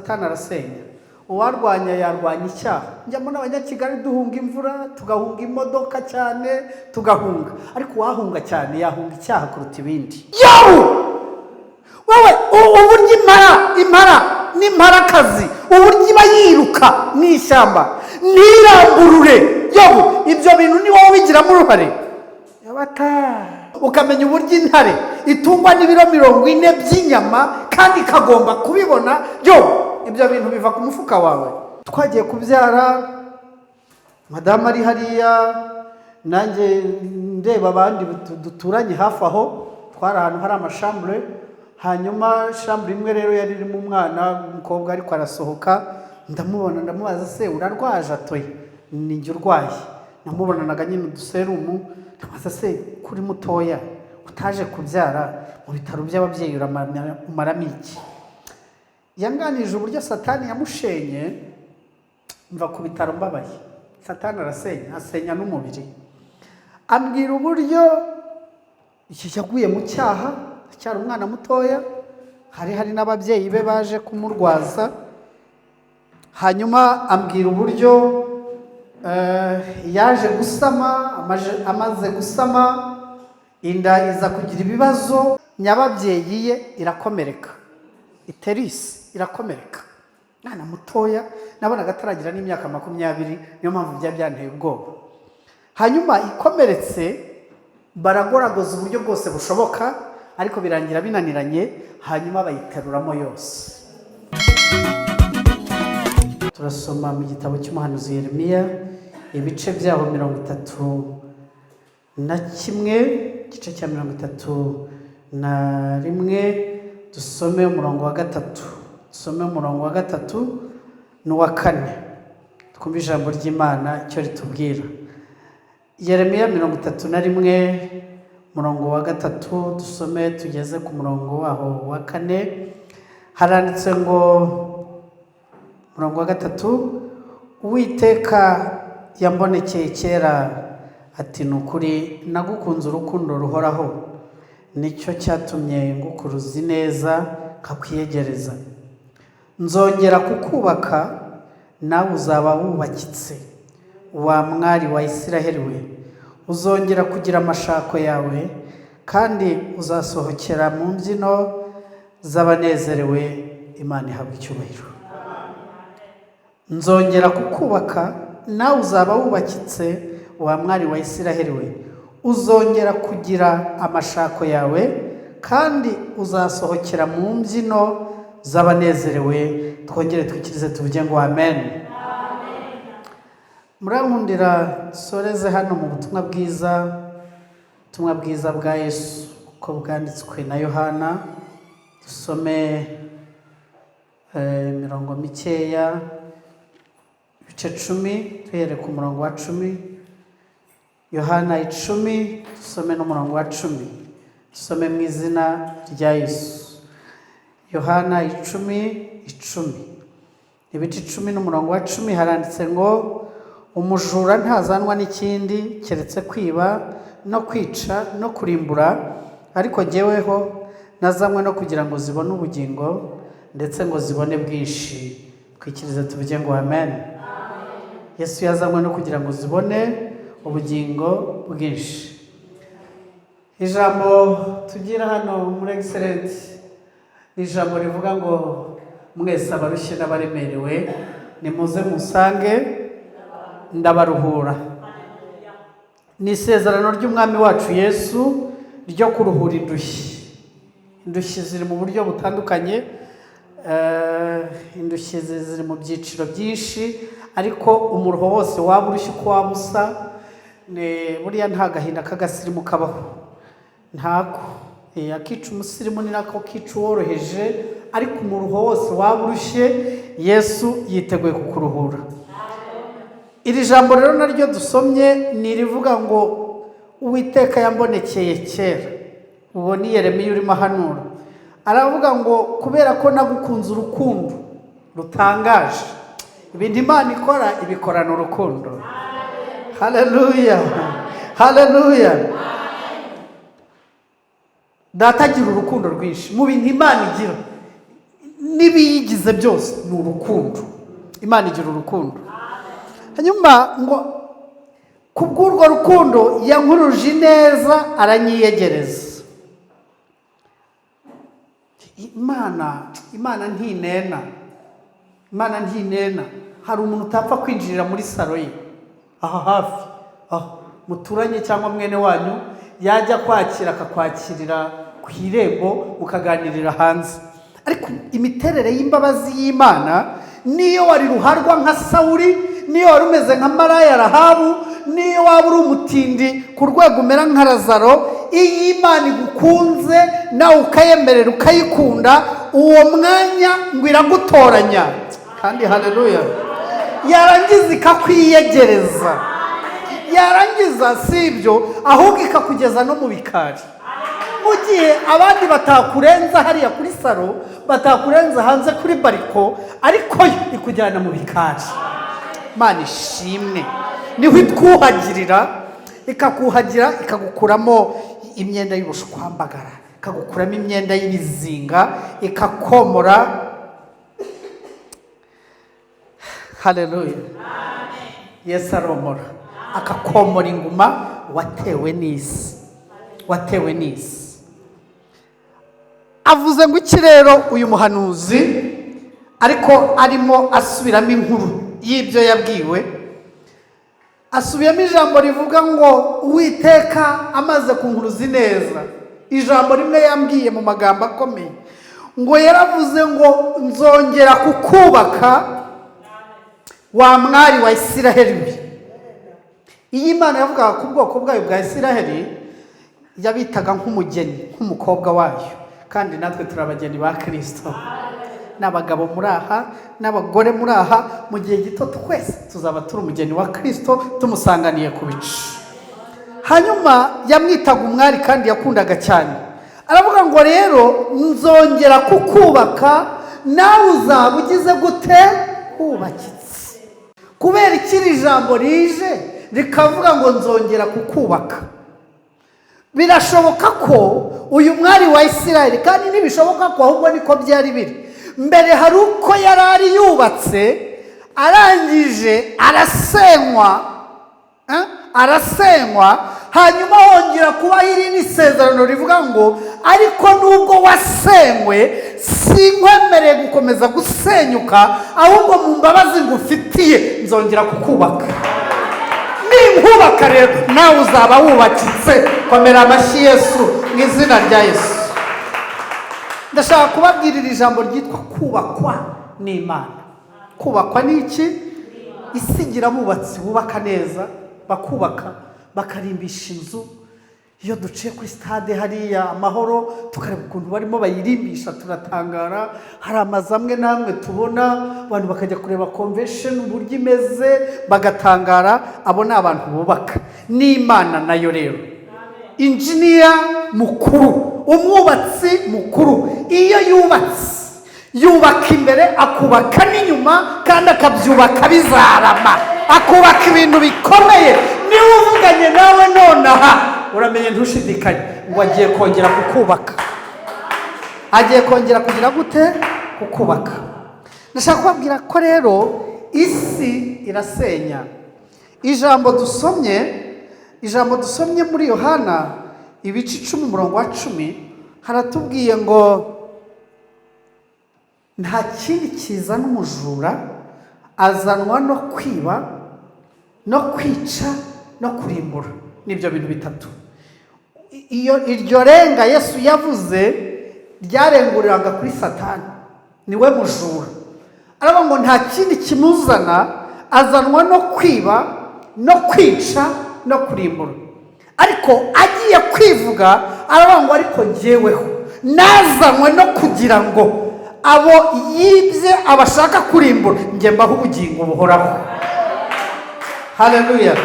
Satani arasenya. Uwarwanya yarwanya icyaha. Njya mbona abanyakigali duhunga imvura, tugahunga imodoka cyane, tugahunga. Ariko uwahunga cyane yahunga icyaha kuruta ibindi. Yobu! Wowe uburyo impara n'imparakazi, uburyo iba yiruka mu ishyamba, ntiramburure. Yobu, ibyo bintu ni wowe ubigiramo uruhare. Ukamenya uburyo intare itungwa n'ibiro 40 by'inyama kandi ikagomba kubibona. Ibyo bintu biva ku mufuka wawe. Twagiye kubyara, madamu ari hariya, nanjye ndeba abandi duturanye hafi aho, twari ahantu hari amashambure. Hanyuma shambure imwe rero yari irimo umwana umukobwa ariko arasohoka, ndamubona ndamubaza, se urarwaje? Atoye, ni njye urwaye. Namubonanaga nyine uduserumu, ndamubaza, se kuri mutoya utaje kubyara mu bitaro by'ababyeyi umaramo iki? Yanganije uburyo Satani yamushenye, mva ku bitaro mbabaye. Satani asenya n'umubiri. Ambwira uburyo yaguye mu cyaha, acyari umwana mutoya, hari n'ababyeyi be baje kumurwaza. Hanyuma ambwira uburyo yaje gusama, amaze gusama inda iza kugira ibibazo, nyababyeyi ye irakomereka, iterisi irakomereka. Mwana mutoya, nabonaga ataragira n'imyaka 20, niyo mpamvu byanteye ubwoba. Hanyuma ikomeretse, baragoragoza uburyo bwose bushoboka, ariko birangira binaniranye. Hanyuma bayiteruramo yose. Turasoma mu gitabo cy'umuhanuzi Yeremiya, ibice byaho 31, igice cya 31, dusome umurongo wa 3. Dusome umurongo wa 3 n'uwa 4. Twumve ijambo ry'Imana icyo ritubwira. Yeremiya 31, umurongo wa 3, dusome tugeze ku murongo waho wa 4. Haranditse ngo, umurongo wa 3, Uwiteka yambonekeye kera ati, nukuri nagukunze urukundo ruhoraho, nicyo cyatumye ngukuruza neza kakwiyegereza. Nzongera kukubaka, nawe uzaba wubakitse, wa mwari wa Isiraheli we. Uzongera kugira amashako yawe, kandi uzasohokera mu mbyino z'abanezerewe. Imana ihabwe icyubahiro. Nzongera kukubaka, nawe uzaba wubakitse, wa mwari wa Isiraheli we. Uzongera kugira amashako yawe, kandi uzasohokera mu mbyino z'abanezerewe. Twongere twikirize tuvuge ngo amen. Murankundira soreze hano mu butumwa bwiza bwa Yesu uko bwanditswe na Yohana. Dusome mirongo mikeya, ibice 10, tuhere ku murongo wa 10. Yohana 10, dusome n'umurongo wa 10. Dusome mu izina rya Yesu. Yohana 10, ibice 10 n'umurongo wa 10 haranditse ngo, umujura ntazanwa n'ikindi keretse kwiba no kwica no kurimbura, ariko jyeweho nazanywe no kugira ngo zibone ubugingo, ndetse ngo zibone bwinshi. Twikirize tuvuge ngo amen. Yesu yazanywe no kugira ngo zibone ubugingo bwinshi. Ijambo tugira hano muri Excellent, ijambo rivuga ngo, mwese abarushye n'abaremerewe nimuze musange ndabaruhura. Ni isezerano ry'umwami wacu Yesu ryo kuruhura indushyi. Indushyi ziri mu buryo butandukanye, indushyi ziri mu byiciro byinshi, ariko umuruho wose waba urushye uko waba usa, buriya nta gahinda k'agasirimu kabaho, ntako. Akica umusirimu ni nako kica uworoheje, ariko umuruho wose waba urushye Yesu yiteguye kukuruhura. Iri jambo rero naryo dusomye ni rivuga ngo, Uwiteka yambonekeye kera. Uwo ni Yeremiya urimo ahanura. Aravuga ngo, kubera ko nagukunze urukundo rutangaje. Ibintu Imana ikora ibikorana urukundo. Haleluya, haleluya. Data agira urukundo rwinshi. Mu bintu Imana igira, n'ibiyigize byose ni urukundo. Imana igira urukundo. Hanyuma ngo kubw'urwo rukundo yankuruje neza aranyiyegereza. Imana ntinena. Imana ntinena. Hari umuntu utapfa kwinjirira muri salo ye aha hafi muturanye cyangwa mwene wanyu yajya kwakira akakwakirira ku irembo ukaganirira hanze. Ariko imiterere y'imbabazi y'Imana niyo wari ruharwa nka Sawuli, niyo wari umeze nka Maraya Rahabu, niyo waba uri umutindi ku rwego umera nka Lazaro, iyo Imana igukunze nawe ukayemerera ukayikunda, uwo mwanya ngo iragutoranya. Kandi haleluya, yarangiza ikakwiyegereza. Yarangiza si ibyo ahubwo ikakugeza no mu bikari. Mu gihe abandi batakurenza hariya kuri salo, batakurenza hanze kuri bariko, ariko yo ikujyana mu bikari. Imana ishimwe. Niho itwuhagirira, ikakuhagira, ikagukuramo imyenda y'ubushwambagara, ikagukuramo imyenda y'ibizinga, ikakomora. Haleluya. Yesu aromora, akakomora inguma watewe n'isi. Watewe n'isi. Avuze ngo iki rero uyu muhanuzi, ariko arimo asubiramo inkuru y'ibyo yabwiwe. Asubiyemo ijambo rivuga ngo Uwiteka amaze kunkuruza neza. Ijambo rimwe yambwiye mu magambo akomeye ngo yaravuze ngo nzongera kukubaka wa mwari wa Isiraheli. Iyi Imana yavugaga ku bwoko bwayo bwa Isiraheli yabitaga nk'umugeni, nk'umukobwa wayo. Kandi natwe turabageni ba Kristo. N'abagabo muri aha, n'abagore muri aha, mu gihe gito twese tuzaba turi umugeni wa Kristo tumusanganiye ku bicu. Hanyuma yamwitaga umwari kandi yakundaga cyane. Aravuga ngo rero nzongera kukubaka, nawe uzaba ugize gute? Ubakitse. Kubera ikiri jambo rije rikavuga ngo nzongera kukubaka. Birashoboka ko uyu mwari wa Isiraheli, kandi ntibishoboka ko ahubwo niko byari biri mbere, hari uko yarari yubatse arangije arasenywa, hanyuma hongera kubaho irindi sezerano rivuga ngo ariko nubwo wasenywe sinkwemereye gukomeza gusenyuka, ahubwo mu mbabazi ngufitiye nzongera kukubaka. Ninkubaka rero nawe uzaba wubakitse. Komera amashyi Yesu mu izina rya Yesu. Ndashaka kubabwirira ijambo ryitwa kubakwa n'Imana. Kubakwa ni iki? Isigira bubatsi bubaka neza, bakubaka bakarimbisha inzu. Iyo duciye kuri stade hariya Amahoro tukareba ukuntu barimo bayirimbisha turatangara. Hari amazu amwe namwe tubona abantu bakajya kureba convention uburyo imeze bagatangara. Abo ni abantu bubaka. N'Imana nayo rero engineer mukuru, umwubatsi mukuru, iyo yubatse yubaka imbere akubaka n'inyuma, kandi akabyubaka bizarama, akubaka ibintu bikomeye. Niba uvuganye nawe nonaha uramenye ntushidikanye ngo agiye kongera kukubaka. Agiye kongera kugira gute? Kukubaka. Ndashaka kubabwira ko rero isi irasenya. Ijambo dusomye muri Yohana ibice 10:10 haratubwiye ngo nta kindi kizana umujura, azanwa no kwiba, no kwica, no kurimbura. Nibyo bintu bitatu. Iryo renga Yesu yavuze ryarenguriraga kuri Satani, niwe mujura. Aravuga ngo nta kindi kimuzana, azanwa no kwiba, no kwica, no kurimbura. Ariko agiye kwivuga aravuga ngo ariko njyeweho nazanywe no kugira ngo abo yibye abashaka kurimbura njye mbaho ubugingo buhoraho. Haleluya.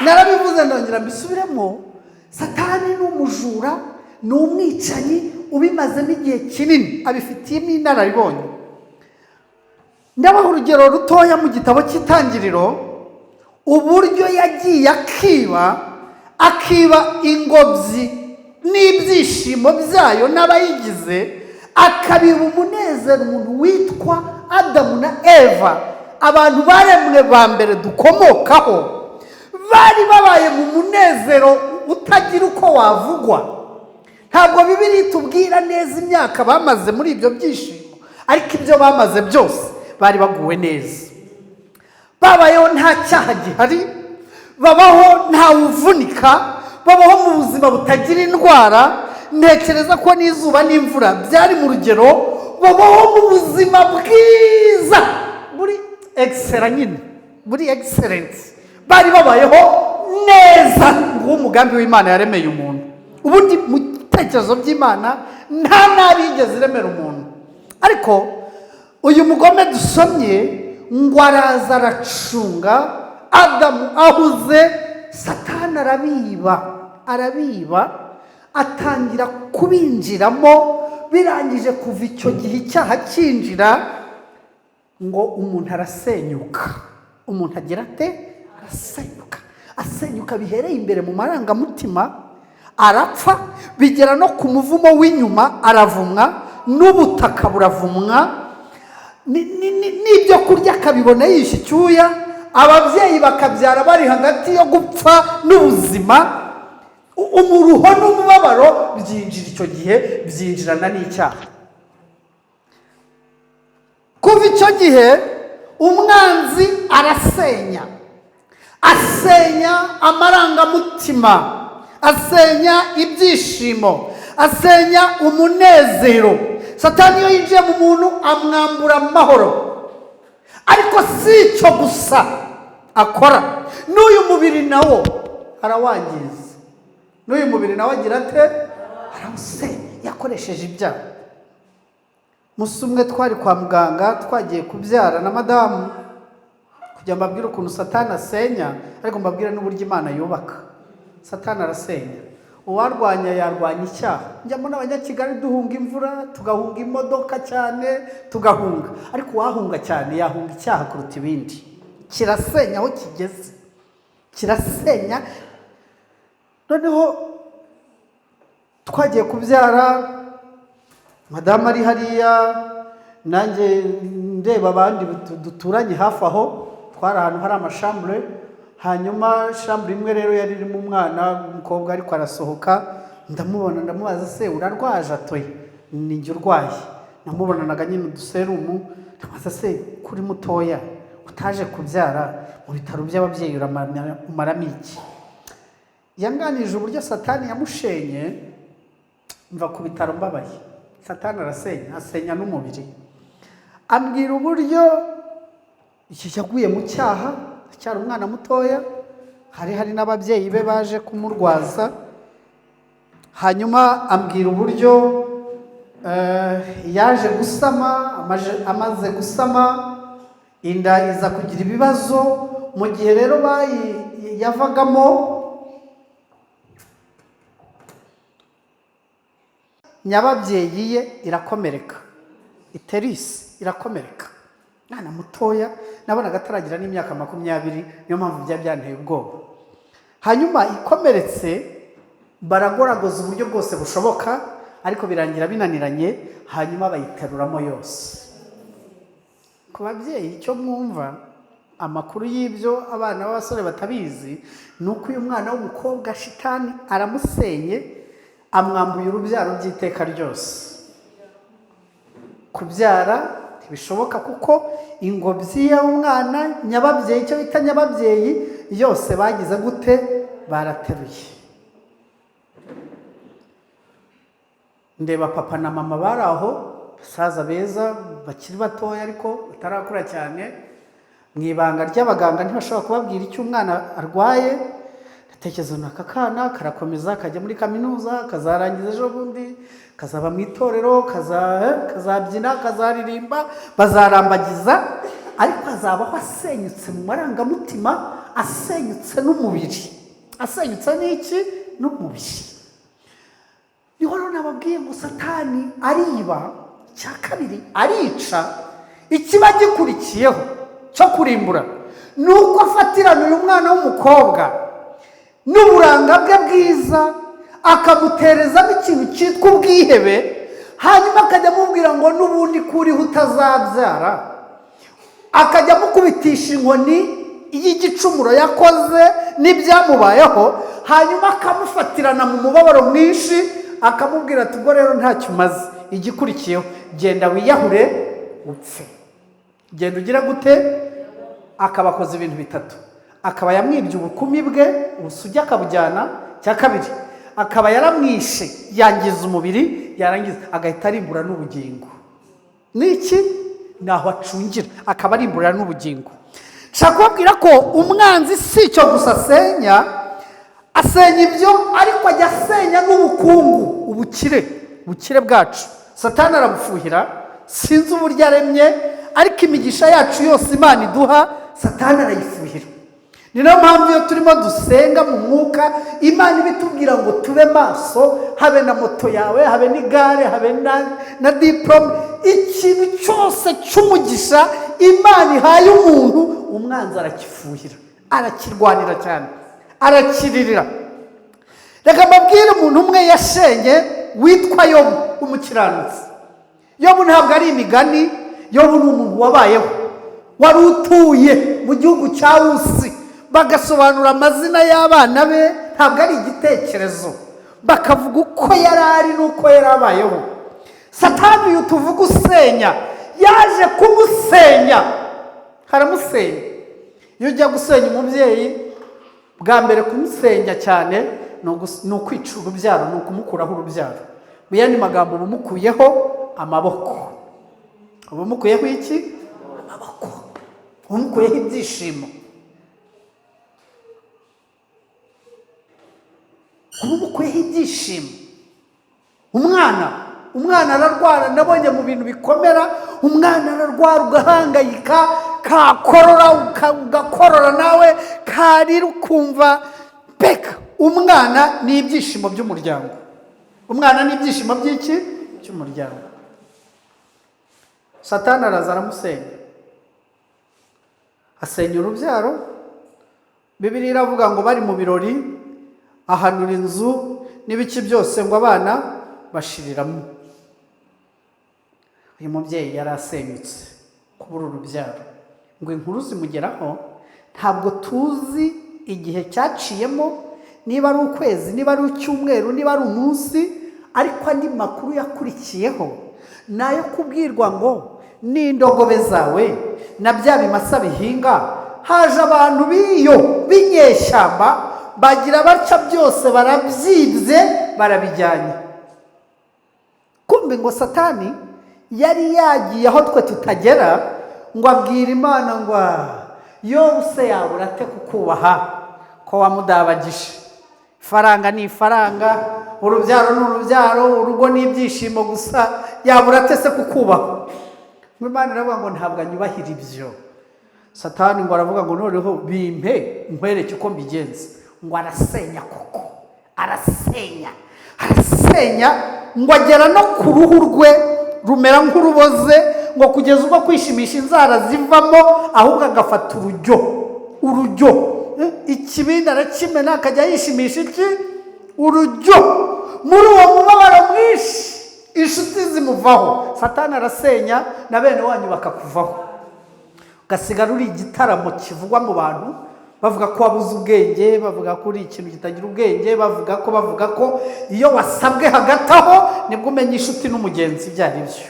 Narabivuze ndongera mbisubiremo. Satani ni umujura, ni umwicanyi ubimazemo igihe kinini, abifitiyemo inararibonye. Ndabaha urugero rutoya mu gitabo cy'Itangiriro, uburyo yagiye akiba ingobyi n'ibyishimo byayo n'abayigize, akabiba umunezero kunezera umuntu witwa Adamu na Eva, abantu baremwe ba mbere dukomokaho, bari babaye mu munezero utagira uko wavugwa. Ntabwo Bibiliya itubwira neza imyaka bamaze muri ibyo byishimo, ariko ibyo bamaze byose bari baguwe neza. Babayeho nta cyaha gihari, babaho nta uvunika, babaho mu buzima butagira indwara. Ntekereza ko n'izuba n'imvura byari mu rugero, babaho mu buzima bwiza muri excellent, muri excellence. Bari babayeho neza ngo umugambi w'Imana yaremeye umuntu. Ubundi mu bitekerezo by'Imana nta nabi yigeze iremera umuntu, ariko uyu mugome dusomye ngo araza aracunga Adamu ahuze, Satani arabiba atangira kubinjiramo. Birangije kuva icyo gihe icyaha cyinjira, ngo umuntu arasenyuka. Umuntu agira ate? Asenyuka bihereye imbere mu marangamutima, arapfa, bigera no ku muvumo w'inyuma, aravumwa, n'ubutaka buravumwa, n'ibyo kurya akabibona yishe icyuya, ababyeyi bakabyara bari hagati yo gupfa n'ubuzima. Umuruho n'umubabaro byinjira icyo gihe, byinjirana n'icyaha. Kuva icyo gihe umwanzi asenya amarangamutima, asenya ibyishimo, asenya umunezero. Satani iyo yinjiye mu muntu amwambura amahoro. Ariko si icyo gusa akora, n'uyu mubiri nawo arawangiza. N'uyu mubiri nawe agira ate? Arawusenya, yakoresheje ibyaha. Musi umwe twari kwa muganga, twagiye kubyara na madamu, kugira mbabwire ukuntu Satani asenya, ariko mbabwire n'uburyo Imana yubaka. Satani arasenya. Uwarwanya yarwanya icyaha. Njya mbona Abanyakigali duhunga imvura, tugahunga imodoka cyane, tugahunga. Ariko uwahunga cyane yahunga icyaha kuruta ibindi. Kirasenya aho kigeze, kirasenya. Noneho twagiye kubyara, madamu ari hariya, nanjye ndeba abandi duturanye hafi aho. Twari ahantu hari amashambure. Hanyuma shambure imwe rero yari irimo umwana w'umukobwa, ariko arasohoka. Ndamubona, ndamubaza, se urarwaje? Atoye, ni njye urwaye. Namubonanaga nyine uduserumu. Ndamubaza, se kuri mutoya utaje kubyara mu bitaro by'ababyeyi umaramo iki? Yanganije uburyo Satani yamushenye, mva ku bitaro mbabaye. Satani asenya n'umubiri. Ambwira uburyo yaguye mu cyaha, acyari umwana mutoya, hari n'ababyeyi be baje kumurwaza. Hanyuma ambwira uburyo yaje gusama, amaze gusama inda iza kugira ibibazo. Mu gihe rero yavagamo, nyababyeyi ye irakomereka, iterisi irakomereka. Mwana mutoya, nabonaga ataragira n'imyaka 20, niyo mpamvu byanteye ubwoba. Hanyuma ikomeretse, baragoragoza uburyo bwose bushoboka, ariko birangira binaniranye. Hanyuma bayiteruramo yose. Ku babyeyi icyo mwumva, amakuru y'ibyo abana b'abasore batabizi, ni uko uyu mwana w'umukobwa Shitani aramusenye, amwambuye urubyaro by'iteka ryose. Kubyara ntibishoboka kuko ingobyi y'umwana, nyababyeyi, icyo bita nyababyeyi, yose bagize gute? Barateruye. Ndeba papa na mama bari aho, basaza beza bakiri batoya ariko batarakura cyane. Mu ibanga ry'abaganga ntibashobora kubabwira icyo umwana arwaye. Ndatekereza n'aka kana karakomeza kajya muri kaminuza, kazarangiza ejo bundi, kazaba mu itorero, kazabyina, kazaririmba, bazarambagiza, ariko azabaho asenyutse mu marangamutima, asenyutse n'umubiri. Asenyutse n'iki? N'umubiri. Niho rero nababwiye ngo Satani ariba, cya kabiri arica. Ikiba gikurikiyeho cyo kurimbura ni uko afatirana uyu mwana w'umukobwa n'uburanga bwe bwiza, akamuterezamo ikintu cyitwa ubwihebe. hanyuma akajya amubwira ngo n'ubundi kuriho utazabyara, akajya amukubitisha inkoni y'igicumuro yakoze n'ibyamubayeho, hanyuma akamufatirana mu mubabaro mwinshi, akamubwira ati ubwo rero ntacyo umaze, igikurikiyeho genda wiyahure upfe. Genda ugira gute? Akaba akoze ibintu bitatu. Akaba yamwibye ubukumi bwe, ubusugi akabujyana. Cya kabiri, akaba yaramwishe, yangiza umubiri, yarangiza agahita arimbura n'ubugingo. Niki? Naho acungira, akaba arimbura n'ubugingo. Nshaka kubabwira ko umwanzi si icyo gusa asenya, asenya ibyo, ariko ajya asenya n'ubukungu, ubukire bwacu. Satani arabufuhira, sinzi uburyo aremye, ariko imigisha yacu yose Imana iduha Satani arayifuhira. Ni nayo mpamvu iyo turimo dusenga mu mwuka, Imana ibitubwira ngo tube maso, habe na moto yawe, habe n'igare, habe na diplome, ikintu cyose cy'umugisha Imana ihaye umuntu, umwanzi arakifuhira, arakirwanira cyane, arakiririra. Reka mbabwire umuntu umwe yashenye witwa Yobu w'umukiranutsi. Yobu ntabwo ari imigani, Yobu ni umuntu wabayeho, wari utuye mu gihugu cya Usi, bagasobanura amazina y'abana be, ntabwo ari igitekerezo, bakavuga uko yari ari n'uko yari abayeho. Satani uyu tuvuga usenya, yaje kumusenya, haramusenya. Iyo ujya gusenya umubyeyi, bwa mbere kumusenya cyane ni ukwica urubyaro, ni ukumukuraho urubyaro. Mu yandi magambo uba umukuyeho amaboko. Uba umukuyeho iki? Amaboko. Uba umukuyeho ibyishimo. Uba umukuyeho ibyishimo. Umwana ararwara, nabonye mu bintu bikomera, umwana ararwara ugahangayika, kakorora ugakorora nawe, karira ukumva peka. Umwana ni ibyishimo by'umuryango. Umwana ni ibyishimo by'iki? Cy'umuryango. Satani araza aramusenya, asenya urubyaro. Bibiliya iravuga ngo bari mu birori, ahanura inzu n'ibiki byose ngo abana bashiriramo. Uyu mubyeyi yari asenyutse kubura urubyaro, ngo inkuru zimugeraho, ntabwo tuzi igihe cyaciyemo, niba ari ukwezi, niba ari icyumweru, niba ari umunsi, ariko andi makuru yakurikiyeho nayo kubwirwa ngo n'indogobe zawe na bya bimasa bihinga, haje abantu b'inyeshyamba, bagira batya byose barabyibye barabijyanye. Kumbe ngo Satani yari yagiye aho twe tutagera, ngo abwira Imana ngo Yobu se yabura ate kukubaha ko wamudabagije? Ifaranga ni ifaranga, urubyaro ni urubyaro, urugo ni ibyishimo gusa, yabura ate se kukubaha? Imana iravuga ngo ntabwo anyubahira ibyo. Satani ngo aravuga ngo noneho bimpe nkwereke uko mbigenza. Ngo arasenya koko, arasenya, ngo agera no ku ruhu rwe rumera nk'uruboze, ngo kugeza ubwo kwishimisha inzara zivamo, ahubwo agafata urujyo, ikibindi arakimena, akajya yishimisha iki? Urujyo. Muri uwo mubabaro mwinshi inshuti zimuvaho, Satani arasenya, na bene wanyu bakakuvaho, ugasigara uri igitaramo kivugwa mu bantu, bavuga ko wabuze ubwenge, bavuga ko uri ikintu kitagira ubwenge, bavuga ko iyo wasabwe hagati aho nibwo umenya inshuti n'umugenzi ibyo ari byo.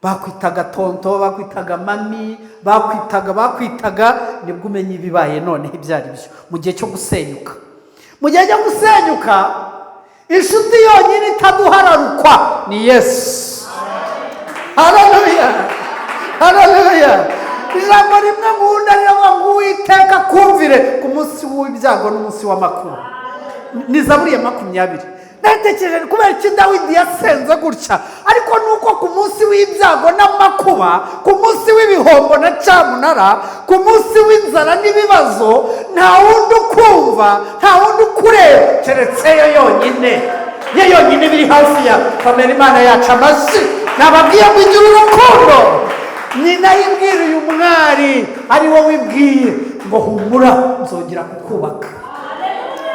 Bakwitaga tonto, bakwitaga mami, bakwitaga, nibwo umenya ibibaye noneho ibyo ari byo mu gihe cyo gusenyuka. Mu gihe cyo gusenyuka, inshuti yonyine itaduhararukwa ni Yesu. Haleluya, haleluya. Ijambo rimwe nkunda riravuga ngo Uwiteka kumvire ku munsi w'ibyago n'umunsi w'amakuba. Ni Zaburi ya 20. Natekereje kubera iki Dawidi yasenze gutya, ariko nuko ku munsi w'ibyago n'amakuba, ku munsi w'ibihombo na cyamunara, ku munsi w'inzara n'ibibazo, nta wundi ukumva, nta wundi ukureba keretse yo yonyine biri hafi ya kamera. Imana yacu amashyi. Nababwiye ngo igira urukundo. Ni nayo ibwira uyu mwari, ari wowe ibwiye ngo humura, nzongera kukubaka,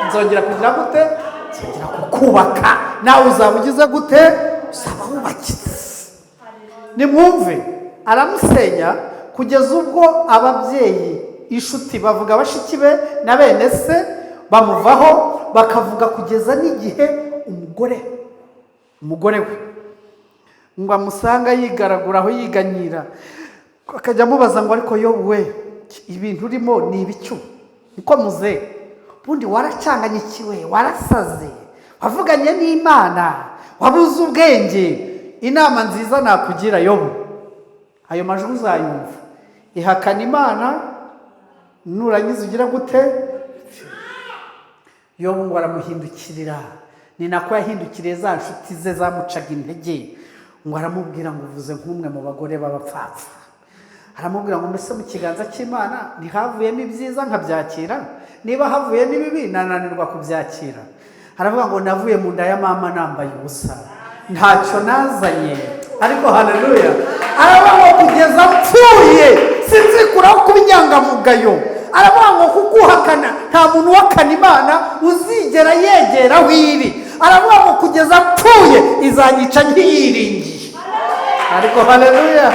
nzongera kugira gute? atangira kukubaka, nawe uzaba ugize gute? Uzaba wubakize. Nimwumve, aramusenya kugeza ubwo ababyeyi, inshuti, bavuga bashiki be na bene se bamuvaho, bakavuga kugeza n'igihe umugore we ngo amusanga yigaragura aho yiganyira, akajya amubaza ngo ariko yowe ibintu urimo ni ibicyo? niko muze, ubundi waracanganyikiwe, warasaze, wavuganye n'Imana, wabuze ubwenge, inama nziza nakugira Yobu, ayo majwi uzayumva, ihakana Imana, nurangiza ugira gute? Yobu ngo aramuhindukirira, ni nako yahindukiriye za nshuti ze zamucaga intege, ngo aramubwira ngo uvuze nk'umwe mu bagore b'abapfapfa. Aramubwira ngo mbese mu kiganza cy'Imana ntihavuyemo ibyiza nkabyakira, niba havuyemo ibibi nananirwa kubyakira. Aravuga ngo navuye mu nda ya mama nambaye ubusa, ntacyo nazanye. Ariko haleluya, aravuga ngo kugeza mpfuye sinzikuraho kuba inyangamugayo. Aravuga ngo kukuhakana nta muntu wakana Imana uzigera yegera aho iri. Aravuga ngo kugeza mpfuye izanyica ntiyiringiye. Ariko haleluya,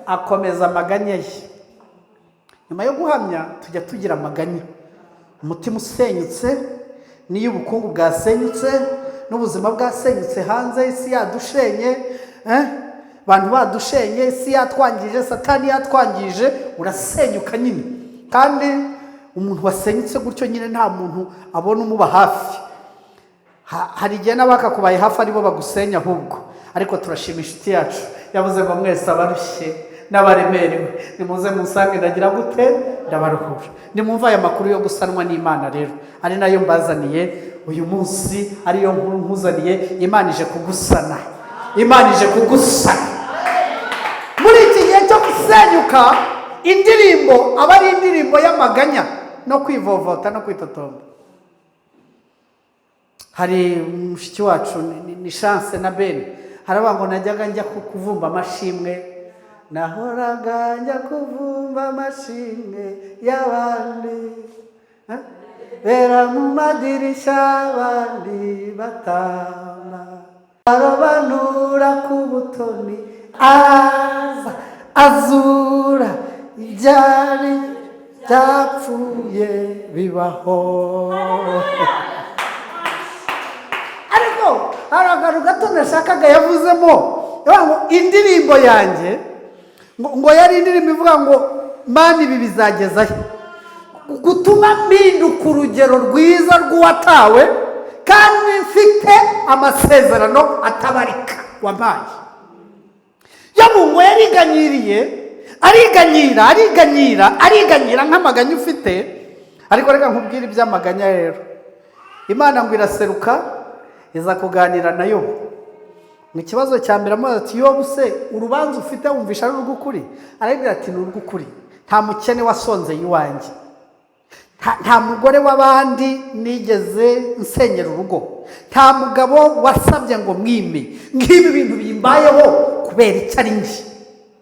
akomeza amaganya ye. Nyuma yo guhamya tujya tugira amaganya. Umutima usenyutse, niyo ubukungu bwasenyutse, n'ubuzima bwasenyutse hanze, isi yadushenye, abantu badushenye, isi yatwangije, satani yatwangije, urasenyuka nyine. Kandi umuntu wasenyutse gutyo nyine nta muntu abona umuba hafi. Hari igihe n'abakakubaye hafi aribo bagusenya ahubwo. Ariko turashima inshuti yacu yavuze ngo mwese abarushye n'abaremerewe nimuze musange ndagira gute? Ndabaruhura. Nimumva aya makuru yo gusanwa n'Imana rero, ari nayo mbazaniye uyu munsi, ariyo nkuru nkuzaniye. Imana ije kugusana, Imana ije kugusana. Muri iki gihe cyo gusenyuka, indirimbo aba ari indirimbo y'amaganya no kwivovota no kwitotomba. Hari mushiki wacu ni Chance na Ben, haravuga ngo najyaga njya kuvumba amashimwe, nahoraga njya kuvumba amashimwe y'abandi, bera mu madirisha abandi batama, arobanura ku butoni, aza azura ibyari byapfuye bibaho. Ariko hari akantu gato nashakaga yavuzemo, ngo indirimbo yanjye ngo yari indirimbo ivuga ngo Mana ibi bizagezayo, gutuma mpinduka urugero rwiza rw'uwatawe kandi mfite amasezerano atabarika wabaye. Yamungu yariganyiriye, ariganyira nk'amaganya ufite. Ariko reka nkubwire iby'amaganya rero. Imana ngo iraseruka iza kuganira na Yobu. Mu kibazo cya mbere amubaza ati Yobu se urubanza ufite wumvisha ari urw'ukuri? Arabwira ati ni urw'ukuri, nta mukene wasonzeye iwanjye, nta mugore w'abandi nigeze nsenyera urugo, nta mugabo wasabye ngo mwime, ngibi bintu bimbayeho kubera icyo ari njye.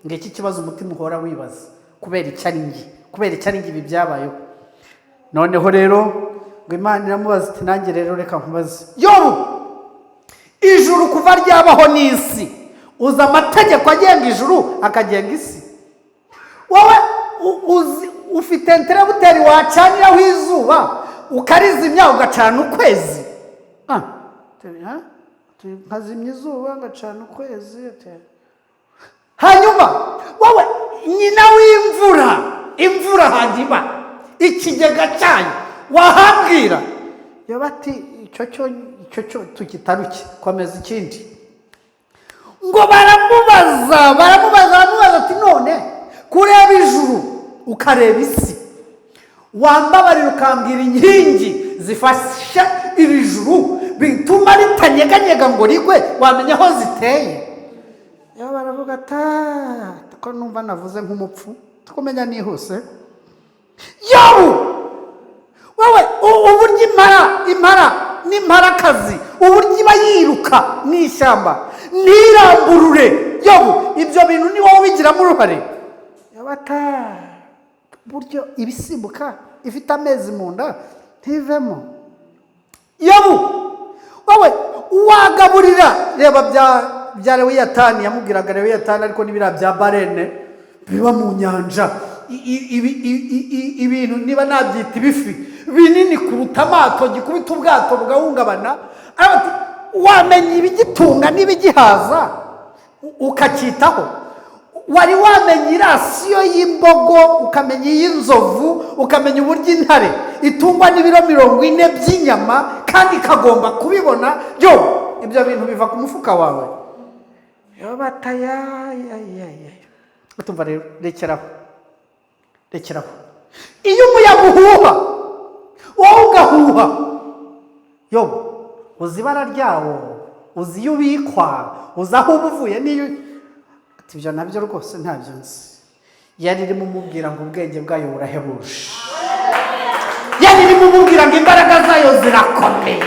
Ngiki kibazo umutima uhora wibaza, kubera icyo ari njye, kubera icyo ari njye ibi byabayeho. Noneho rero ngo Imana iramubaza ati nanjye rero reka nkubaze Yobu, ijuru kuva ryabaho n'isi, uzi amategeko agenga ijuru akagenga isi? Wowe ufite enterebuteri wacaniraho izuba ukarizimya ugacana ukwezi? Nkazimya izuba ngacana ukwezi. Hanyuma wowe nyina w'imvura, imvura hanyuma ikigega cyayo wahambwira? Yoba ati icyo tukitaruke, komeza ikindi. Ngo baramubaza ati none kureba ijuru ukareba isi, wambabarira ukambwira inkingi zifasha iri juru bituma ritanyeganyega ngo rigwe, wamenya aho ziteye? Yoba baravuga ati ko numva navuze nk'umupfu, tukumenya nihuse. Yobu wowe uburyo impara n'imparakazi uburyo iba yiruka mu ishyamba ntiramburure, Yobu ibyo bintu ni wowe ubigiramo uruhare? Buryo ibisimbuka ifite amezi mu nda ntivemo. Yobu wowe wagaburira, reba bya Lewiyatani, yamubwiraga Lewiyatani ariko n'ibira bya barene biba mu nyanja, ibintu niba nabyita ibifi binini kuruta amato, gikubita ubwato bugahungabana. Wamenya ibigitunga n'ibigihaza ukacyitaho. Wari wamenya irasiyo y'imbogo, ukamenya iy'inzovu, ukamenya uburyo intare itungwa n'ibiro 40 by'inyama kandi ikagomba kubibona. Ibyo bintu biva ku mufuka wawe. Utumva rero, rekeraho. Iyo umuyaga uhuha wowe ugahuha, uzi ibara ryawo, uzi iyo ubikwa, uzi aho uba uvuye n'iyo. Ibyo nabyo rwose ntabyo nzi. Yari irimo umubwira ngo ubwenge bwayo burahebuje, yari irimo umubwira ngo imbaraga zayo zirakomeye.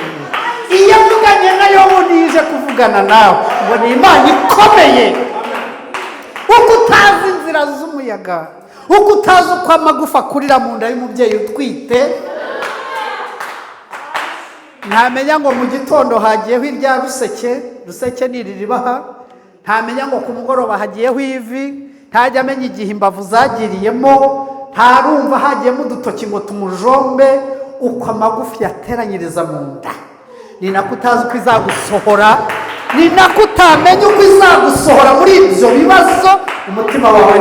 Iyo mvuganye nayo nije kuvugana nawe ngo ni Imana ikomeye. Uko utazi inzira z'umuyaga, uko utazi uko amagufa akurira mu nda y'umubyeyi utwite, ntamenya ngo mu gitondo hagiyeho irya ruseke niriribaha, ntamenya ngo ku mugoroba hagiyeho ivi, ntajya amenya igihe imbavu zagiriyemo, ntarumva hagiyemo udutoki ngo tumujombe. Uko amagufi yateranyiriza mu nda, ni nako utazi uko izagusohora, ni nako utamenya uko izagusohora muri ibyo bibazo. Umutima wawe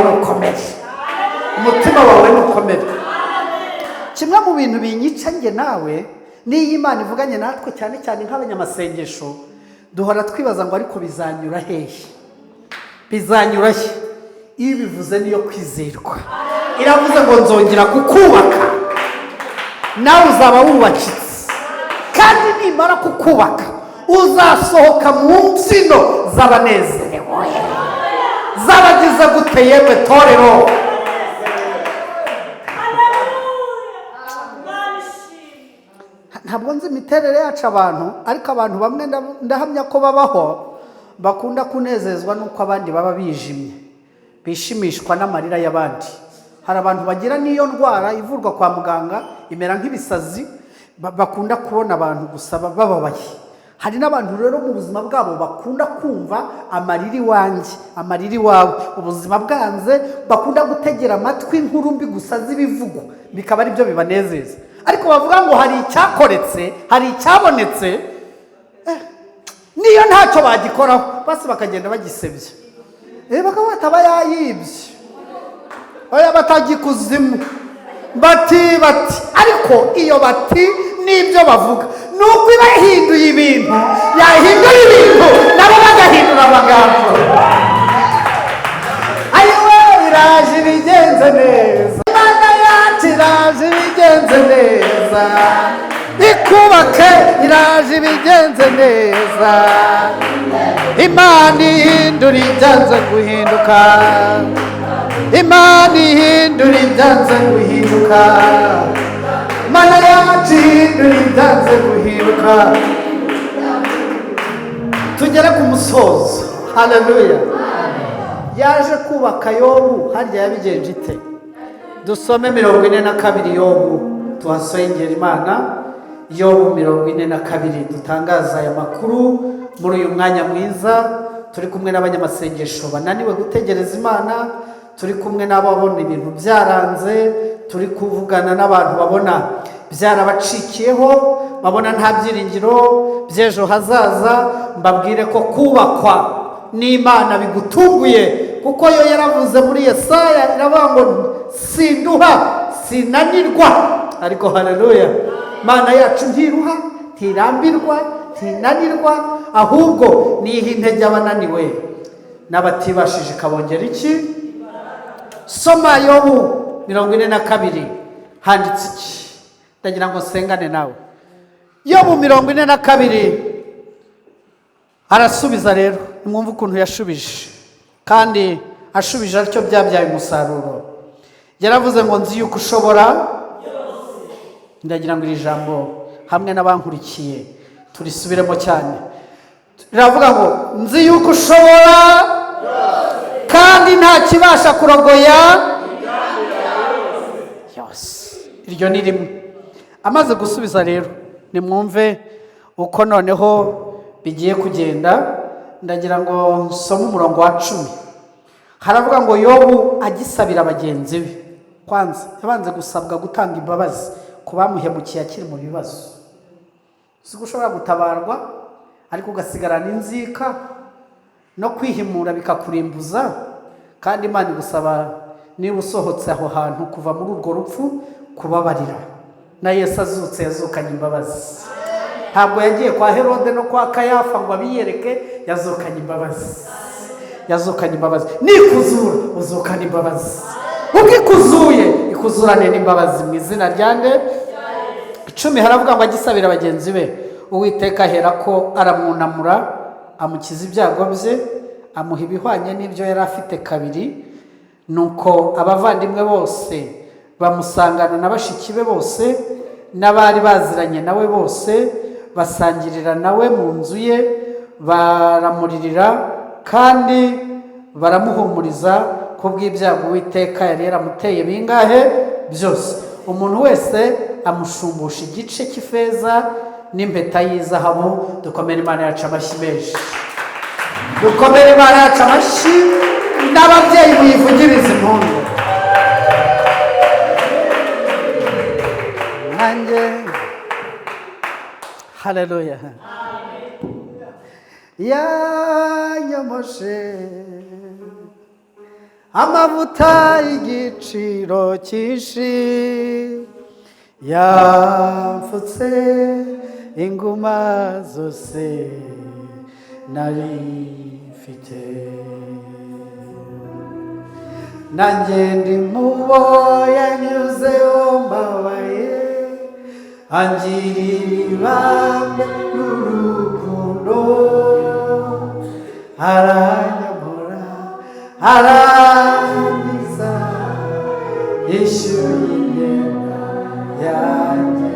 nukomere. Kimwe mu bintu binyica nge nawe n'iyo Imana ivuganye natwe, cyane cyane nk'abanyamasengesho, duhora twibaza ngo ariko bizanyura hehe, bizanyura he? Iyo bivuze niyo kwizerwa. Iravuze ngo nzongera kukubaka, nawe uzaba wubakitse, kandi nimara kukubaka uzasohoka mu mbyino z'abanezerewe, z'abagize gute yewe torero. Ntabwo nzi imiterere yacu abantu, ariko abantu bamwe ndahamya ko babaho bakunda kunezezwa n'uko abandi baba bijimye, bishimishwa n'amarira y'abandi. Hari abantu bagira n'iyo ndwara ivurwa kwa muganga imera nk'ibisazi, bakunda kubona abantu gusa bababaye. Hari n'abantu rero mu buzima bwabo bakunda kumva amarira iwanjye, amarira iwawe. Ubuzima bwanze bakunda gutegera amatwi inkuru mbi gusa z'ibivugo, bikaba ari byo bibanezeza. Ariko bavuga ngo hari icyakoretse, hari icyabonetse, niyo ntacyo bagikoraho, basi bakagenda bagisebya. Bakaba bataba yayibye, oya batagikuzimu, bati ariko iyo bati n'ibyo bavuga nuko iba yahinduye ibintu, yahindura ibintu nabo bagahindura amagambo. Ayiwe iraje ibigenze neza, Imana yacu iraje ibigenze neza, ikubake iraje ibigenze neza. Imana ihindura ibyanze guhinduka, Imana ihindura ibyanze guhinduka, Imana yacu ihindura ibyanze guhinduka. Tugere ku musozo. Haleluya. Yaje kubaka Yobu, harya yabigenje ite? Dusome 42 Yobu, tuhasengera Imana. Yobu 42, dutangaza aya makuru muri uyu mwanya mwiza. Turi kumwe n'abanyamasengesho bananiwe gutegereza Imana, turi kumwe n'ababona ibintu byaranze, turi kuvugana n'abantu babona byarabacikiyeho, babona nta byiringiro by'ejo hazaza. Mbabwire ko kubakwa n'Imana bigutunguye, kuko yo yaravuze muri Yesaya, iravuga ngo sinduha sinanirwa. Ariko haleluya, Imana yacu ntiruha, ntirambirwa, ntinanirwa, ahubwo niha intege abananiwe n'abatibashije ikabongera iki? Soma Yobu 42, handitse iki? Ndagira ngo sengane nawe. Yobu 42 arasubiza rero. Mwumva ukuntu yashubije, kandi ashubije aricyo byabyaye umusaruro. Yaravuze ngo nzi yuko ushobora. Ndagira ngo iri jambo hamwe n'abankurikiye turisubiremo cyane. Riravuga ngo nzi yuko ushobora, kandi nta kibasha kurogoya yose. Iryo ni rimwe. Amaze gusubiza rero, nimwumve uko noneho bigiye kugenda, ndagira ngo nsome umurongo wa 10. Haravuga ngo Yobu agisabira bagenzi be, kwanza yabanze gusabwa gutanga imbabazi ku bamuhemukiye akiri mu bibazo. Ushobora gutabarwa ariko ugasigarana inzika no kwihimura bikakurimbuza, kandi Imana igusaba niba usohotse aho hantu kuva muri urwo rupfu kubabarira. Na Yesu azutse yazukanye imbabazi. Ntabwo yagiye kwa Herode no kwa Kayafa ngo abiyereke, yazukanye imbabazi. Yazukanye imbabazi. Nikuzura uzukana imbabazi. Ukikuzuye ikuzurane n'imbabazi mu izina rya nde. 10 haravuga ngo agisabira bagenzi be, Uwiteka ahera ko aramwunamura, amukiza ibyago bye, amuha ibihwanye n'ibyo yari afite kabiri. Nuko abavandimwe bose bamusangana na bashiki be bose n'abari baziranye nawe bose, basangirira nawe mu nzu ye, baramuririra kandi baramuhumuriza kubw'ibyago Uwiteka yari yaramuteye bingahe byose. Umuntu wese amushumbusha igice cy'ifeza n'impeta y'izahabu. Dukomere Imana yacu amashyi menshi. Dukomere Imana yacu amashyi, n'ababyeyi muyivugirize impundu. Nanjye haleluya. Yanyomoshe amavuta y'igiciro cyinshi, yamfutse inguma zose nari mfite. Nanjye ndi mubo yanyuzeho mbabaye, angirira ibambe n'urukundo, aranyobora arangiza, yishyuye imyenda yanjye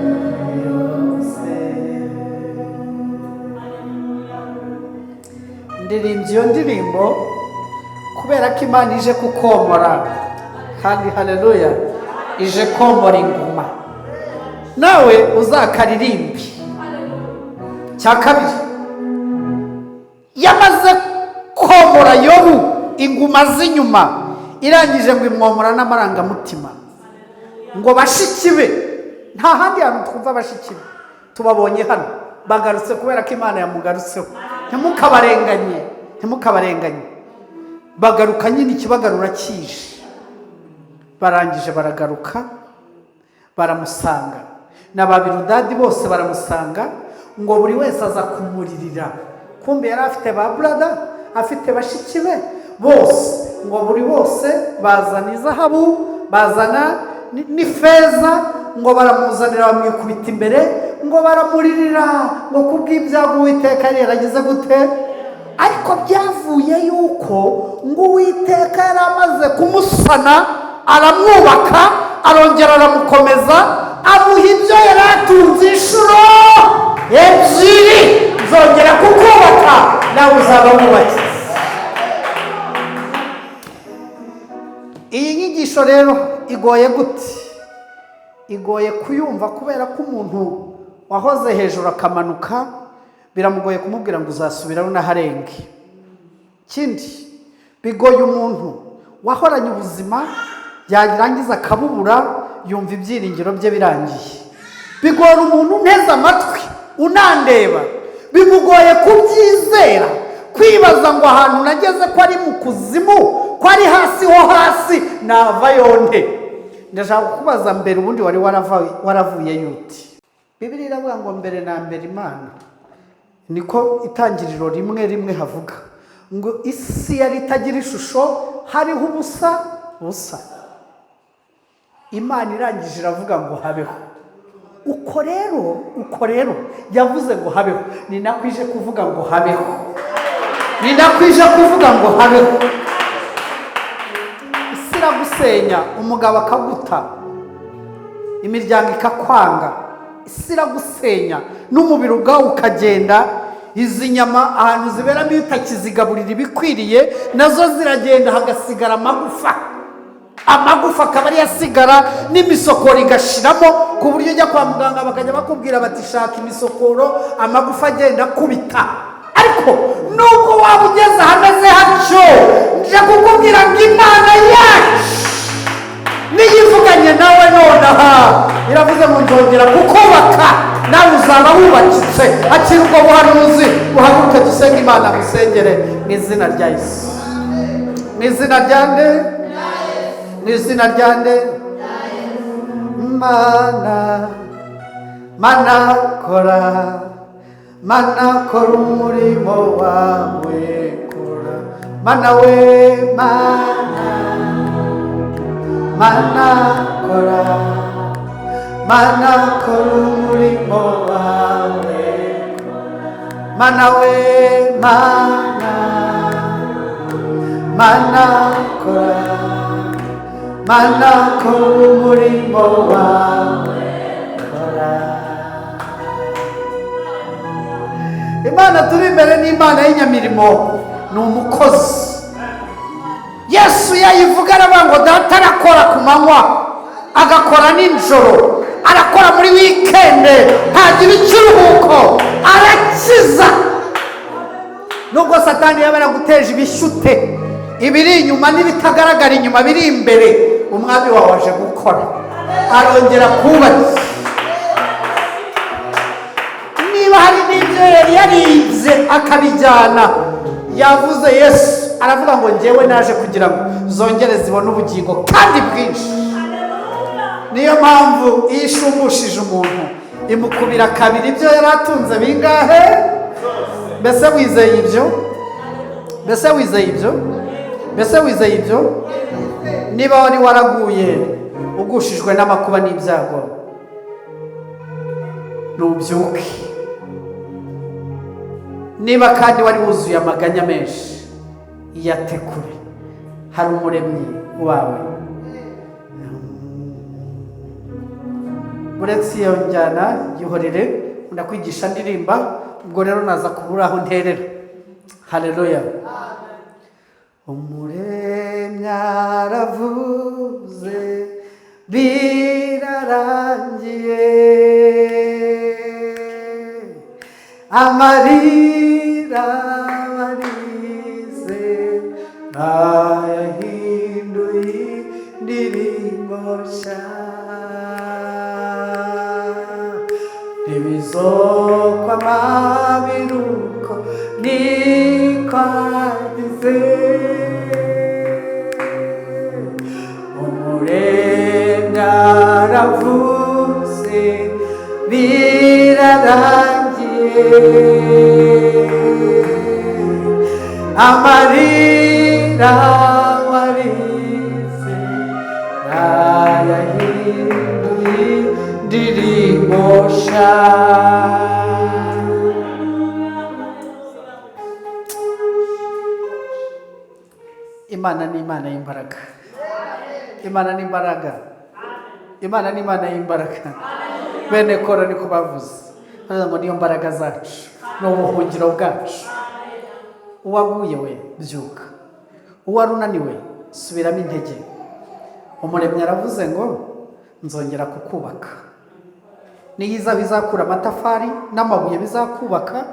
yose. Ndirimbye iyo ndirimbo kubera ko Imana ije kukomora, kandi haleluya, ije komora inguma. Nawe uzakaririmbe. Cya kabiri, yamaze komora Yobu inguma z'inyuma, irangije ngo imwomora n'amarangamutima. Ngo bashiki be, nta handi hantu twumva bashiki be, tubabonye hano bagarutse kubera ko Imana yamugarutseho. Ntimukabarenganye, ntimukabarenganye. Bagaruka nyine ikibagarura kije. Barangije baragaruka, baramusanga na Babirudadi bose baramusanga, ngo buri wese aza kumuririra. Kumbe yari afite ba brother, afite bashiki be bose, ngo buri bose bazana izahabu, bazana n'ifeza, ngo baramuzanira bamwikubita imbere, ngo baramuririra ngo kubw'ibyago Uwiteka yari yaragize gute. Ariko byavuye yuko ngo Uwiteka yari amaze kumusana, aramwubaka, arongera aramukomeza, amuha ibyo yari atunze inshuro ebyiri. Zongera kukubaka, nawe uzaba wubakiye. Iyi nyigisho rero igoye gute? Igoye kuyumva kubera ko umuntu wahoze hejuru akamanuka biramugoye kumubwira ngo uzasubiraho n'aharenge. Kindi bigoye umuntu wahoranye ubuzima, yarangiza akabubura, yumva ibyiringiro bye birangiye. Bigora umuntu nteze amatwi unandeba, bimugoye kubyizera, kwibaza ngo ahantu nageze ko ari mu kuzimu, ko ari hasi ho hasi, nava yonte. Ndashaka kukubaza, mbere ubundi wari waravuye yuti? Bibiliya iravuga ngo mbere na mbere Imana, niko itangiriro rimwe havuga ngo isi yari itagira ishusho, hariho ubusa busa. Imana irangije iravuga ngo habeho. Uko rero yavuze ngo habeho, ni nakwije kuvuga ngo habeho, ni nakwije kuvuga ngo habeho. Isi iragusenya, umugabo akaguta, imiryango ikakwanga. Isi iragusenya, n'umubiri ubwawe ukagenda. Izi nyama ahantu ziberamo iyo utakizigaburira ibikwiriye, nazo ziragenda, hagasigara amagufa. amagufa akaba ari yasigara n'imisokoro igashiramo, ku buryo ujya kwa muganga bakajya bakubwira bati shaka imisokoro, amagufa agenda akubita. Ariko nubwo waba ugeze ahameze hatyo, nje kukubwira ngo Imana yacu niyivuganye nawe nonaha iravuze ngo nzongera kukubaka, nawe uzaba wubakitse. Akira ubwo buhanuzi, uhaguruke dusenge Imana, musengere mu izina rya Yesu. Mu izina rya nde? Mu izina rya nde? Mana kora, Mana kora umurimo wawe, kora Mana we, Mana kora, Mana kora umurimo wawe, Mana we, Mana kora, Mana kora umurimo wawe, kora. Imana turi imbere ni Imana y'inyamirimo, ni umukozi. Yesu yayivuga aravuga ngo data arakora ku manywa agakora nijoro, arakora muri wikende, ntagira ikiruhuko, arakiza. Nubwo Satani yaba yaraguteje ibishyute, ibiri inyuma n'ibitagaragara inyuma biri imbere, umwami wawe aje gukora, arongera kubatsa. Niba hari n'ibyo yari yaribye akabijyana, yavuze Yesu aravuga ngo njyewe naje kugira ngo zongere zibone ubugingo kandi bwinshi. Niyo mpamvu iyo ishumbushije umuntu imukubira kabiri ibyo yari atunze bingahe. Mbese wizeye ibyo? Mbese wizeye ibyo? Mbese wizeye ibyo? Niba wari waraguye ugushijwe n'amakuba n'ibyago, nubyuke. Niba kandi wari wuzuye amaganya menshi, iyatekure, hari umuremyi wawe. Uretse iyo njyana yihorere, ndakwigisha ndirimba, ubwo rero naza kubura aho nterera. Haleluya. Umuremyi aravuze birarangiye, amarira barize bayahinduye indirimbo nshya, ntibizokwama biruko nikwagize. Umuremyi aravuze birarangiye, amarira warize nayahinduye indirimbo nshya. Imana ni Imana y'imbaraga. Imana ni imbaraga. Imana ni Imana y'imbaraga. Bene Kora niko bavuze, ngo niyo mbaraga zacu, ni ubuhungiro bwacu. Uwaguye we byuka, uwari unaniwe subiramo intege. Umuremyi aravuze ngo nzongera kukubaka. Niyiza bizakura amatafari n'amabuye bizakubaka,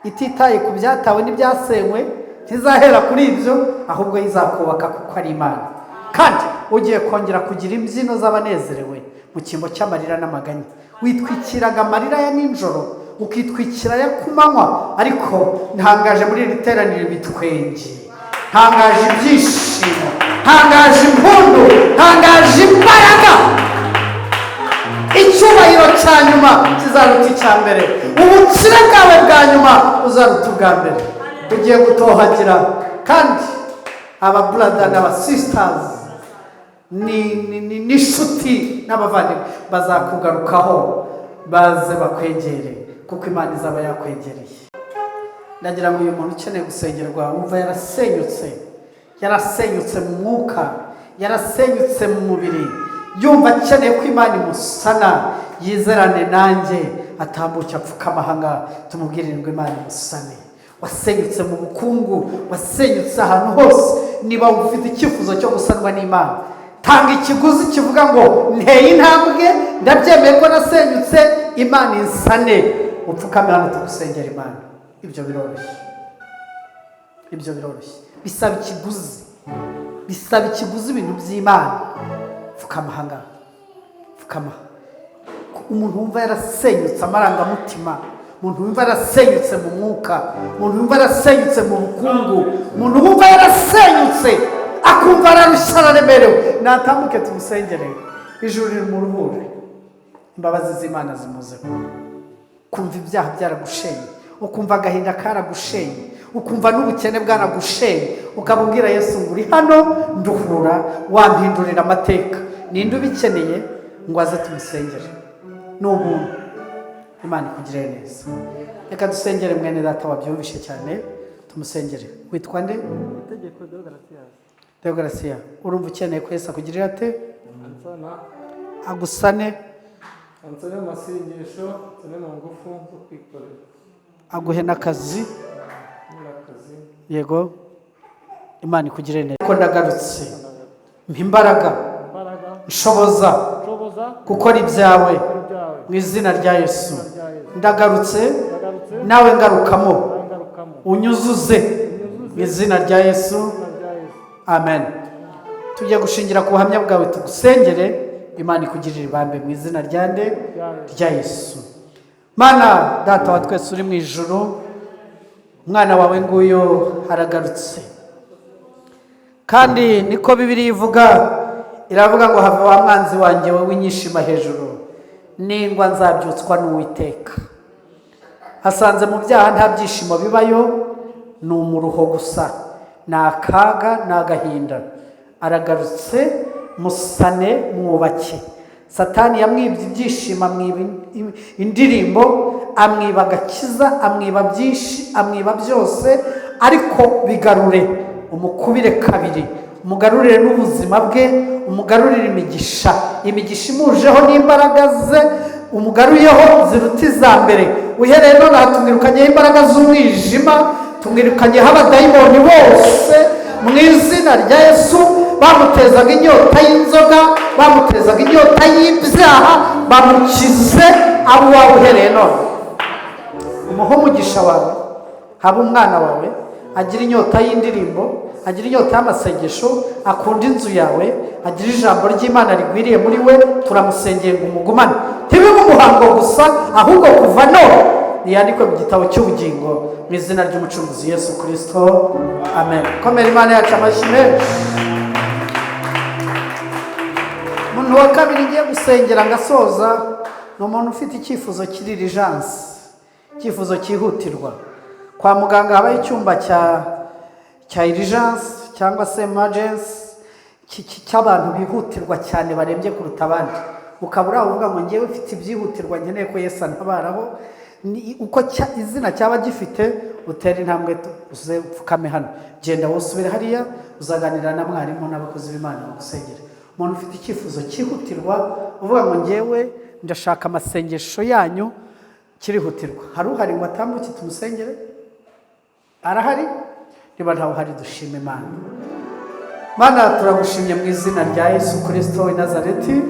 ititaye ku byatawe n'ibyasenywe, ntizahera kuri ibyo, ahubwo izakubaka kuko ari Imana. Kandi ugiye kongera kugira imbyino z'abanezerewe mu cyimbo cy'amarira n'amaganya. Witwikiraga amarira ya nijoro, ukitwikira ya kumanywa, ariko ntangaje muri iri teraniro ibitwenge, ntangaje ibyishimo, ntangaje impundu, ntangaje imbaraga. Icyubahiro cya nyuma kizaruta icya mbere, ubukire bwawe bwa nyuma uzaruta ubwa mbere. Ugiye gutohagira, kandi ababrada n'abasisitazi n'inshuti n'abavandimwe bazakugarukaho, baze bakwegere, kuko Imana izaba yakwegereye. Ndagira ngo uyu muntu ukeneye gusengerwa, wumva yarasenyutse mu mwuka, yarasenyutse mu mubiri, yumva akeneye ko Imana imusana, yizerane nanjye, atambuke apfuka amahanga, tumubwirire ngo Imana imusane. Wasenyutse mu bukungu, wasenyutse ahantu hose, niba ufite icyifuzo cyo gusanwa n'Imana, tanga ikiguzi kivuga ngo nteye intambwe, ndabyemeye ko nasenyutse, Imana insane. Upfukame hano tugusengera Imana. Ibyo biroroshye, ibyo biroroshye. Bisaba ikiguzi, bisaba ikiguzi ibintu by'Imana. Pfukama hanga, pfukama. Umuntu wumva yarasenyutse amarangamutima, umuntu wumva yarasenyutse mu mwuka, umuntu wumva yarasenyutse mu bukungu, umuntu wumva yarasenyutse akumva ararushya araremerewe, natambuke tumusengere. Ijuru riri mu ruhuri, imbabazi z'Imana zimuzeho. Kumva ibyaha byaragushenye, ukumva agahinda karagushenye, ukumva n'ubukene bwaragushenye, ukabubwira Yesu ngo uri hano nduhura, wampindurira amateka. Ninde ubikeneye ngo aze tumusengere? N'ubuntu. Imana ikugirire neza. Reka dusengere mwene data wabyumvishe cyane, tumusengere. Witwa nde? Itegeko Deogratias. Deogratias, urumva ukeneye ko Yesu akugirira ate? Ansana. Agusane. Ansane mu masengesho, ansane mu ngufu zo kwikorera. Aguhe n'akazi. Yego. Imana ikugirire neza. Ko ndagarutse. Mpimbaraga. Nshoboza gukora ibyawe mu izina rya Yesu. Ndagarutse nawe ngarukamo, unyuzuze mu izina rya Yesu. Amen. Tujye gushingira ku buhamya bwawe tugusengere. Imana ikugirire ibambe mu izina rya nde? Rya Yesu. Mana data wa twese uri mu ijuru, umwana wawe nguyo aragarutse, kandi niko Bibiliya ivuga. Iravuga ngo have wa mwanzi wanjye wowe unyishima hejuru, ningwa nzabyutswa n'Uwiteka. Hasanze mu byaha nta byishimo bibayo, ni umuruho gusa, ni akaga, ni agahinda. Aragarutse, musane mwubake. Satani yamwibye ibyishimo, amwiba indirimbo, amwiba agakiza, amwiba byinshi, amwiba byose, ariko bigarure, umukubire kabiri, umugarurire n'ubuzima bwe, umugarurire imigisha, imigisha imujeho n'imbaraga ze, umugaruyeho ziruta iza mbere. Uhereye none aha tumwirukanyeho imbaraga z'umwijima, tumwirukanyeho abadayimoni bose mu izina rya Yesu. Bamutezaga inyota y'inzoga, bamutezaga inyota y'ibyaha, bamukize abo wawe uhereye none. Umuhe umugisha wawe, haba umwana wawe agira inyota y'indirimbo, agira inyota y'amasengesho, akunda inzu yawe, agira ijambo ry'Imana rigwiriye muri we. Turamusengeye ngo umugumane, ntibibe umuhango gusa, ahubwo kuva none yandikwe mu gitabo cy'ubugingo mu izina ry'umucunguzi Yesu Kristo. Amen. Komera Imana yacu amashyi menshi. Umuntu wa kabiri ngiye gusengera ngasoza ni umuntu ufite icyifuzo kiri urgence, icyifuzo cyihutirwa. Kwa muganga habaye icyumba cya urgence cyangwa se emergency, cy'abantu bihutirwa cyane barembye kuruta abandi. Ukabura uvuga ngo ngiye ufite ibyihutirwa nkeneye ko Yesu antabaraho, uko izina cyaba gifite, utera intambwe uze upfukame hano. Genda wosubire hariya, uzaganira na mwarimu n'abakozi b'Imana bagusengere. Umuntu ufite icyifuzo cyihutirwa uvuga ngo ngewe ndashaka amasengesho yanyu kirihutirwa. Hari uhari ngo atambuke tumusengere? Arahari? Niba ntawe uhari dushime Imana. Mana turagushimye mu izina rya Yesu Kristo w'i Nazareti.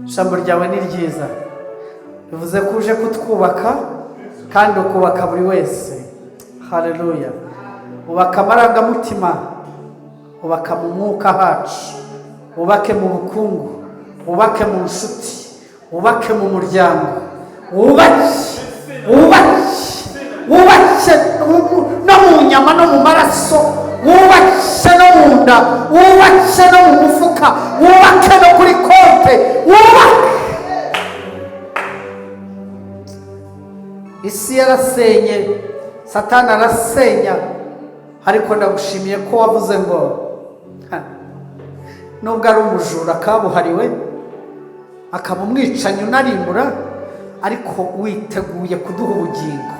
Ijambo ryawe ni ryiza, bivuze ko uje kutwubaka kandi ukubaka buri wese. Haleluya. Ubaka amarangamutima, ubaka mu mwuka hacu, ubake mu bukungu, ubake mu nshuti, ubake mu muryango, ubake no mu nyama no mu maraso, ubake no mu nda, ubake no mu mufuka, ubake no kuri konte, ubake. Isi yarasenye, Satani arasenya, ariko ndagushimiye ko wavuze ngo nubwo ari umujura kabuhariwe, akaba umwicanyi unarimbura, ariko witeguye kuduha ubugingo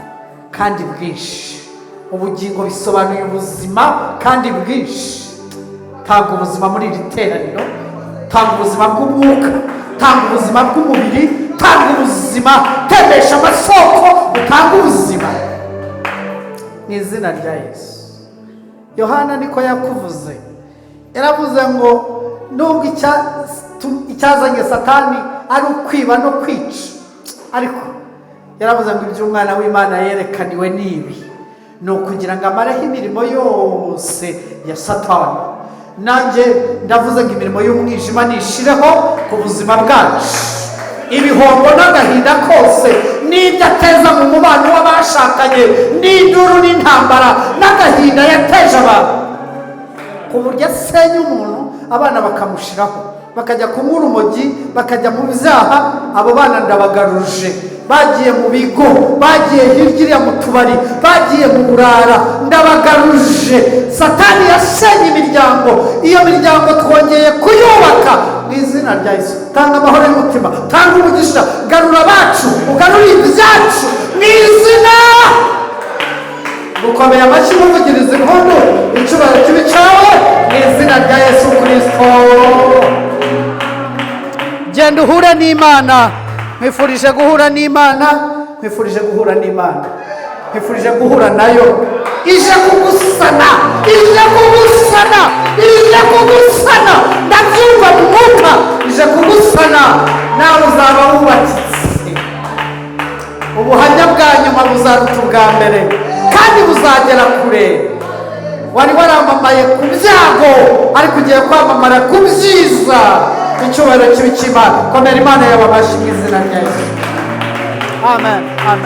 kandi bwinshi. Ubugingo bisobanuye ubuzima kandi bwinshi. Tanga ubuzima muri iri teraniro, tanga ubuzima bw'umwuka, tanga ubuzima bw'umubiri, tanga ubuzima, tembesha amasoko, utanga ubuzima mu izina rya Yesu. Yohana niko yakuvuze, yaravuze ngo nubwo icyazanye satani ari ukwiba no kwica, ariko yaravuze ngo iby'umwana w'Imana yerekaniwe n'ibi ni ukugira ngo amareho imirimo yose ya satani. nanjye ndavuze ngo imirimo y'umwijima nishireho ku buzima bwacu. Ibihombo n'agahinda kose n'ibyo ateza mu mubano w'abashakanye, n'induru n'intambara n'agahinda yateje abantu, ku buryo asenya umuntu abana bakamushiraho, bakajya kunywa urumogi, bakajya mu byaha. Abo bana ndabagaruje, bagiye mu bigo, bagiye hirya mu tubari, bagiye mu burara, ndabagaruje. Satani yasenye imiryango, iyo miryango twongeye kuyubaka mu izina rya Yesu. Tanga amahoro y'umutima, tanga umugisha, garura abacu, ugarure ibyacu mu izina. Gukomeye amashyi muvugiriza impundu, icyubahiro kibi cyawe mu izina rya Yesu Kristo. Genda uhure n'Imana. Nkwifurije guhura n'Imana, nkwifurije guhura n'Imana, nkwifurije guhura nayo. Ije kugusana, ije kugusana, ije kugusana. Ndabyumva mu mwuka, ije kugusana. Nawe uzaba wubakitse. Ubuhamya bwa nyuma buzaruta ubwa mbere kandi buzagera kure. Wari waramamaye ku byago, ariko ugiye kwamamara ku byiza. Icyubahiro kibi cy'Imana. Komera Imana yawe amashyi mu izina rya Yesu. Amen. Amen.